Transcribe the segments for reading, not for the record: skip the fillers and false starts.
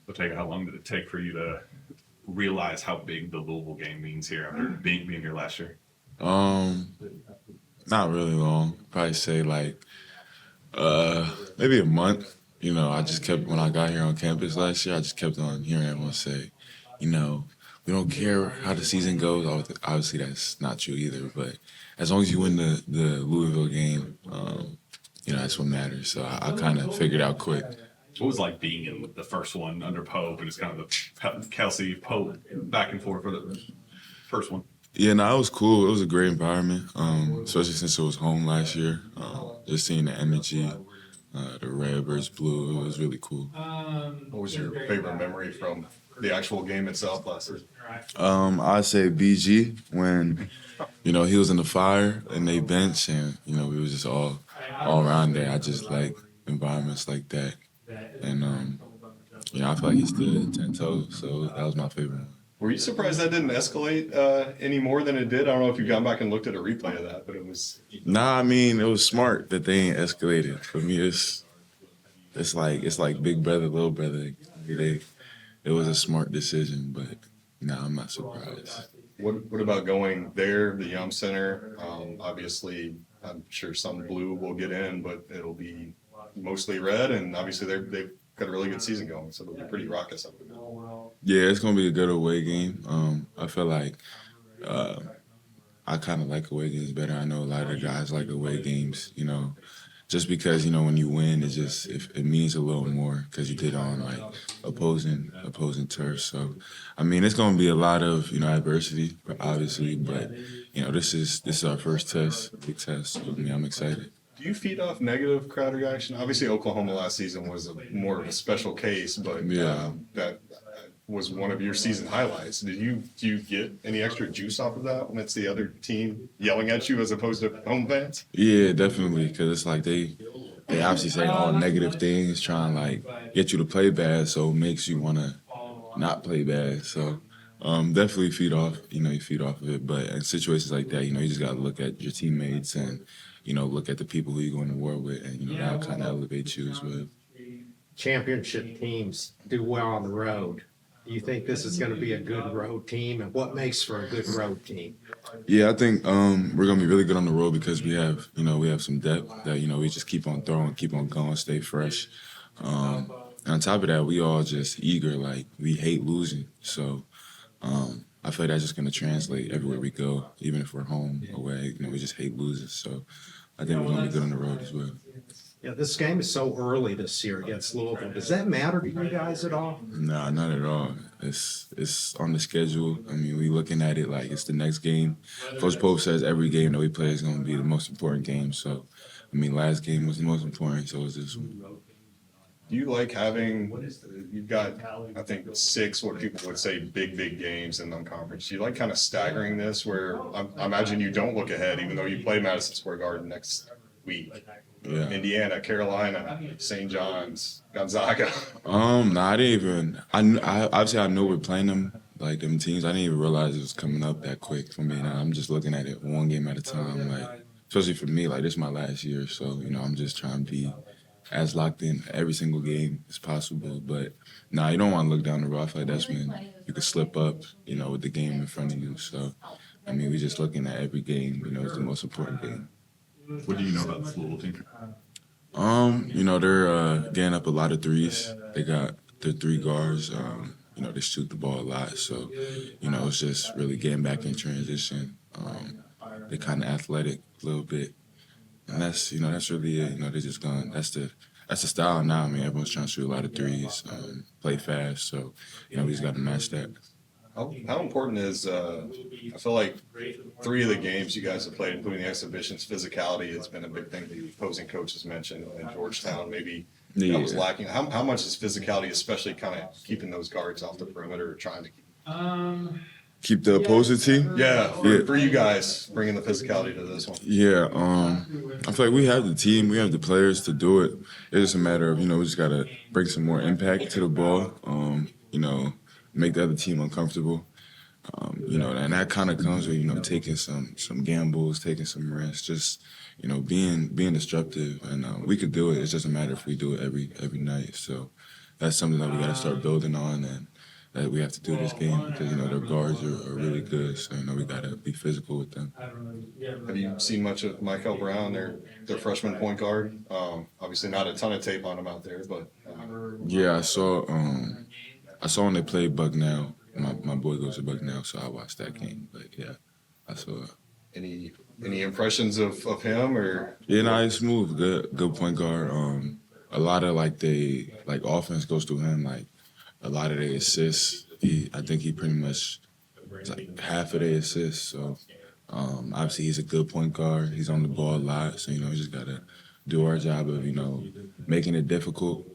Otega, how long did it take for you to realize how big the Louisville game means here after being here last year? Um, Not really long. Probably say like maybe a month. I just kept when I got here on campus last year. I just kept on hearing everyone say, you know, we don't care how the season goes. Obviously, that's not true either. But as long as you win the Louisville game, that's what matters. So I kind of figured out quick. What was it like being in the first one under Pope, and it's kind of the Kelsey Pope back and forth for the first one? Yeah, no, it was cool. It was a great environment, especially since it was home last year. Just seeing the energy, the red versus blue, it was really cool. What was your favorite memory from the actual game itself last season? I'd say BG when, he was in the fire and they bench and, we was just all around there. I just like environments like that. And, I feel like he stood 10 toes, so that was my favorite one. Were you surprised that didn't escalate any more than it did? I don't know if you've gone back and looked at a replay of that, but it was. Nah, I mean it was smart that they ain't escalated. For me, it's like big brother, little brother. It was a smart decision, but nah, I'm not surprised. What about going there, the Yum Center? Obviously, I'm sure some blue will get in, but it'll be mostly red, and obviously they've got a really good season going, so it'll be pretty raucous up there. Yeah, it's gonna be a good away game. I feel like I kind of like away games better. I know a lot of the guys like away games, just because when you win, it means a little more because you did on like opposing turf. So, I mean, it's gonna be a lot of adversity, obviously, but this is our first test, big test. So, I'm excited. Do you feed off negative crowd reaction? Obviously, Oklahoma last season was more of a special case, but Yeah. That was one of your season highlights. Do you get any extra juice off of that when it's the other team yelling at you as opposed to home fans? Yeah, definitely, because it's like they obviously say all negative things, trying like get you to play bad, so it makes you want to not play bad. So definitely feed off, you feed off of it. But in situations like that, you just got to look at your teammates and look at the people who you're going to war with, and that kind of elevates you as well. Championship teams do well on the road. Do you think this is going to be a good road team, and what makes for a good road team? Yeah, I think we're gonna be really good on the road because we have some depth that we just keep on throwing, keep on going, stay fresh. And on top of that, we all just eager, like we hate losing. So I feel like that's just gonna translate everywhere we go, even if we're home, away. We just hate losing. So I think we're gonna be good on the road as well. Yeah, this game is so early this year against Louisville. Does that matter to you guys at all? Nah, not at all. It's on the schedule. I mean, we looking at it like it's the next game. Coach Pope says every game that we play is going to be the most important game. So, I mean, last game was the most important, so is this one. Do you like having, you've got, I think, 6 what people would say big games in non-conference. Do you like kind of staggering this where I imagine you don't look ahead even though you play Madison Square Garden next week? Yeah. Indiana, Carolina, St. John's, Gonzaga. I didn't even. I obviously I know we're playing them like them teams. I didn't even realize it was coming up that quick for me. Now I'm just looking at it one game at a time. Like especially for me, like this is my last year, so I'm just trying to be as locked in every single game as possible. But you don't want to look down the road. I feel like that's when you could slip up, with the game in front of you. So I mean, we're just looking at every game. It's the most important game. What do you know about this Louisville team? They're getting up a lot of threes. They got their 3 guards. They shoot the ball a lot. So, it's just really getting back in transition. They're kind of athletic a little bit. And that's really it. They're just going, that's the style now. I mean, everyone's trying to shoot a lot of threes, play fast. So, we just got to match that. How important is, I feel like 3 of the games you guys have played, including the exhibitions, physicality has been a big thing the opposing coaches mentioned in Georgetown. Maybe that was lacking. How much is physicality, especially kind of keeping those guards off the perimeter, trying to keep the opposing team? Yeah, for you guys, bringing the physicality to this one. Yeah, I feel like we have the team, we have the players to do it. It's just a matter of, we just got to bring some more impact to the ball, make the other team uncomfortable. And that kind of comes with, taking some gambles, taking some risks, just, being disruptive. And we could do it. It's just a matter if we do it every night. So, that's something that we got to start building on, and that we have to do this game because their guards are really good. So we got to be physical with them. Have you seen much of Michael Brown, their freshman point guard? Obviously, not a ton of tape on him out there, but Yeah, I saw when they played Bucknell. My boy goes to Bucknell, so I watched that game. But yeah, I saw it. any impressions of him or? Yeah, no, he's smooth, good point guard. A lot of offense goes through him. Like a lot of the assists, I think he pretty much like half of the assists. So obviously he's a good point guard. He's on the ball a lot. So we just gotta do our job of making it difficult.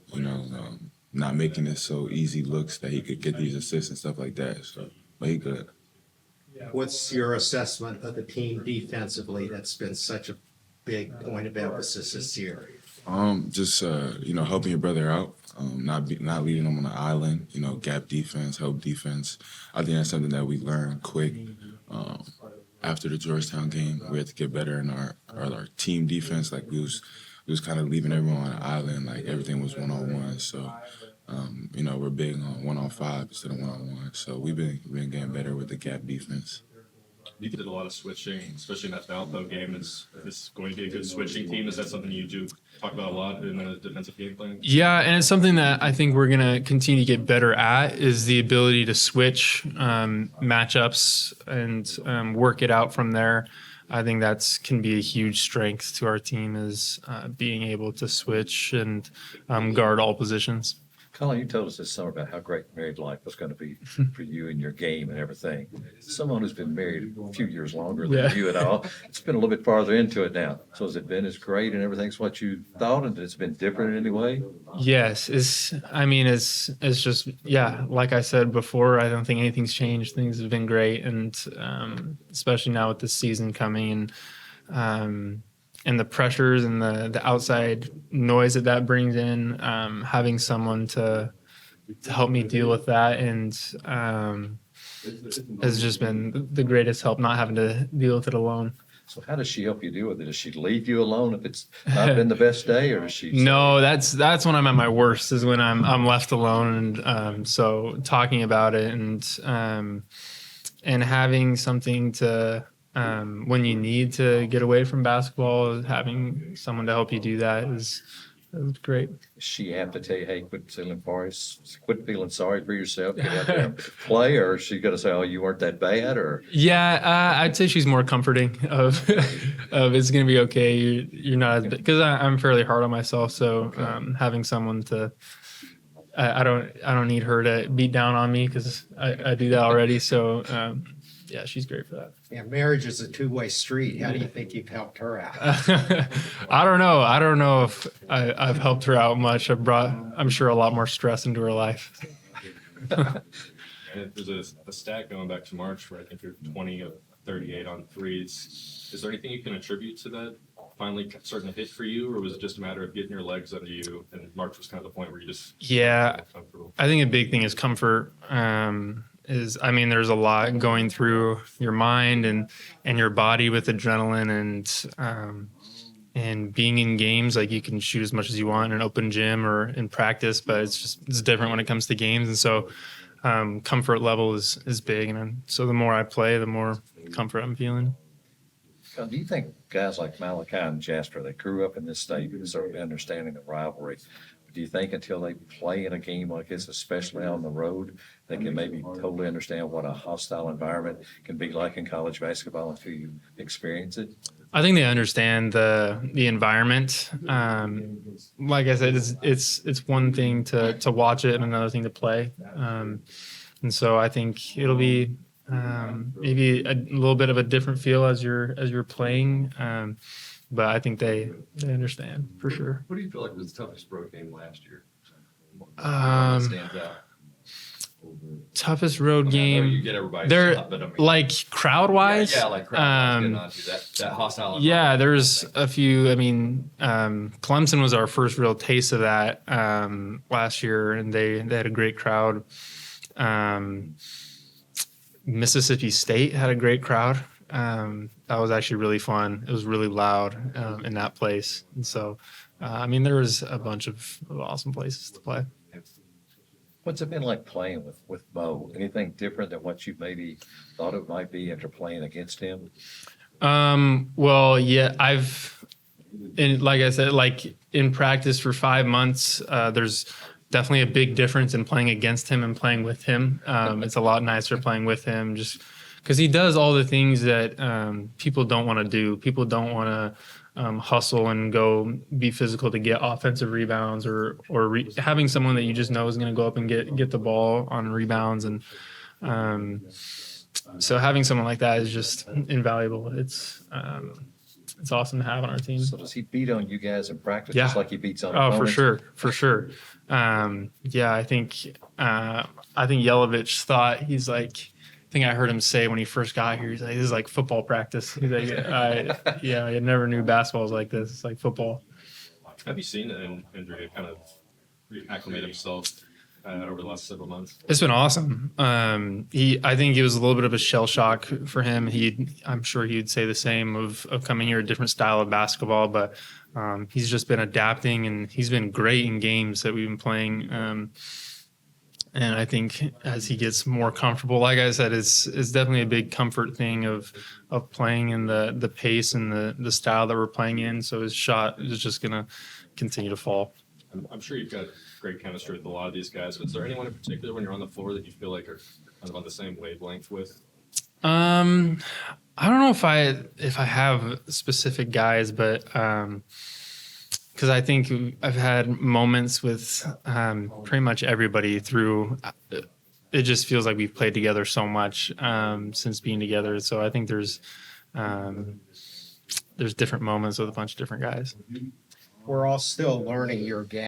Not making it so easy looks that he could get these assists and stuff like that. So, but he good. What's your assessment of the team defensively? That's been such a big point of emphasis this year. Just helping your brother out, not leaving him on the island. Gap defense, help defense. I think that's something that we learned quick. After the Georgetown game, we had to get better in our team defense. Like we was kind of leaving everyone on the island. Like everything was 1-on-1. So we're big on 1-on-5 instead of 1-on-1. So we've been getting better with the gap defense. You did a lot of switching, especially in that Valpo game. Is this going to be a good switching team? Is that something you do talk about a lot in the defensive game plan? Yeah, and it's something that I think we're going to continue to get better at is the ability to switch matchups and work it out from there. I think can be a huge strength to our team is being able to switch and guard all positions. Collin, you told us this summer about how great married life was going to be for you and your game and everything. Someone who's been married a few years longer than you and all, it's been a little bit farther into it now. So has it been as great and everything's what you thought, and it's been different in any way? Yes, it's just, like I said before, I don't think anything's changed. Things have been great, and especially now with this season coming and the pressures and the outside noise that brings in, having someone to help me deal with that and has just been the greatest help, not having to deal with it alone. So how does she help you deal with it? Does she leave you alone if it's not been the best day, or does she? No, that's when I'm at my worst, is when I'm left alone, and so talking about it and having something to. When you need to get away from basketball, having someone to help you do that is great. Does she have to tell you, hey, quit feeling sorry for yourself, get out there and play, or is she going to say, oh, you weren't that bad, or? Yeah, I'd say she's more comforting of it's going to be okay. You're not as bad, because I'm fairly hard on myself, so having someone to. I don't need her to beat down on me because I do that already. So yeah, she's great for that. Yeah, marriage is a two-way street. How do you think you've helped her out? I don't know. I don't know if I've helped her out much. I've brought, I'm sure, a lot more stress into her life. And there's a stat going back to March where I think you're 20 of 38 on threes. Is there anything you can attribute to that finally starting to hit for you, or was it just a matter of getting your legs under you, and March was kind of the point where you just felt comfortable? I think a big thing is comfort. There's a lot going through your mind and your body with adrenaline and being in games. Like, you can shoot as much as you want in an open gym or in practice, but it's different when it comes to games. And so comfort level is big. And so the more I play, the more comfort I'm feeling. Do you think guys like Malachi and Jasper, they grew up in this state with certainly understanding the rivalry? Do you think until they play in a game like this, especially on the road, they can maybe totally understand what a hostile environment can be like in college basketball until you experience it? I think they understand the environment. Like I said, it's one thing to watch it and another thing to play. And so I think it'll be maybe a little bit of a different feel as you're playing. But I think they understand for sure. What do you feel like was the toughest road game last year? Stands out. Toughest road game. You get everybody. Like crowd wise. Yeah, like crowd getting onto that hostile. Yeah, there's a few. Clemson was our first real taste of that last year, and they had a great crowd. Mississippi State had a great crowd. That was actually really fun. It was really loud in that place. And so, there was a bunch of awesome places to play. What's it been like playing with Mo? Anything different than what you maybe thought it might be after playing against him? Well, yeah, and like I said, like in practice for 5 months, there's definitely a big difference in playing against him and playing with him. It's a lot nicer playing with him just because he does all the things that people don't want to do. People don't want to hustle and go be physical to get offensive rebounds or having someone that you just know is going to go up and get the ball on rebounds. And so having someone like that is just invaluable. It's awesome to have on our team. So does he beat on you guys in practice Yeah. just like he beats on Oh, for opponents? sure. Yeah, I think Yelovich thought he's like. I think I heard him say when he first got here, he's like, "This is like football practice." He's like, I never knew basketball was like this. It's like football." Have you seen Andrea kind of reacclimate himself over the last several months? It's been awesome. I think it was a little bit of a shell shock for him. I'm sure he'd say the same of coming here, a different style of basketball, but he's just been adapting and he's been great in games that we've been playing. And I think as he gets more comfortable, like I said, it's definitely a big comfort thing of playing in the pace and the style that we're playing in. So his shot is just going to continue to fall. I'm sure you've got great chemistry with a lot of these guys, but is there anyone in particular when you're on the floor that you feel like are kind of on the same wavelength with? I don't know if I have specific guys, but because I think I've had moments with pretty much everybody through. It just feels like we've played together so much since being together. So I think there's different moments with a bunch of different guys. We're all still learning your game.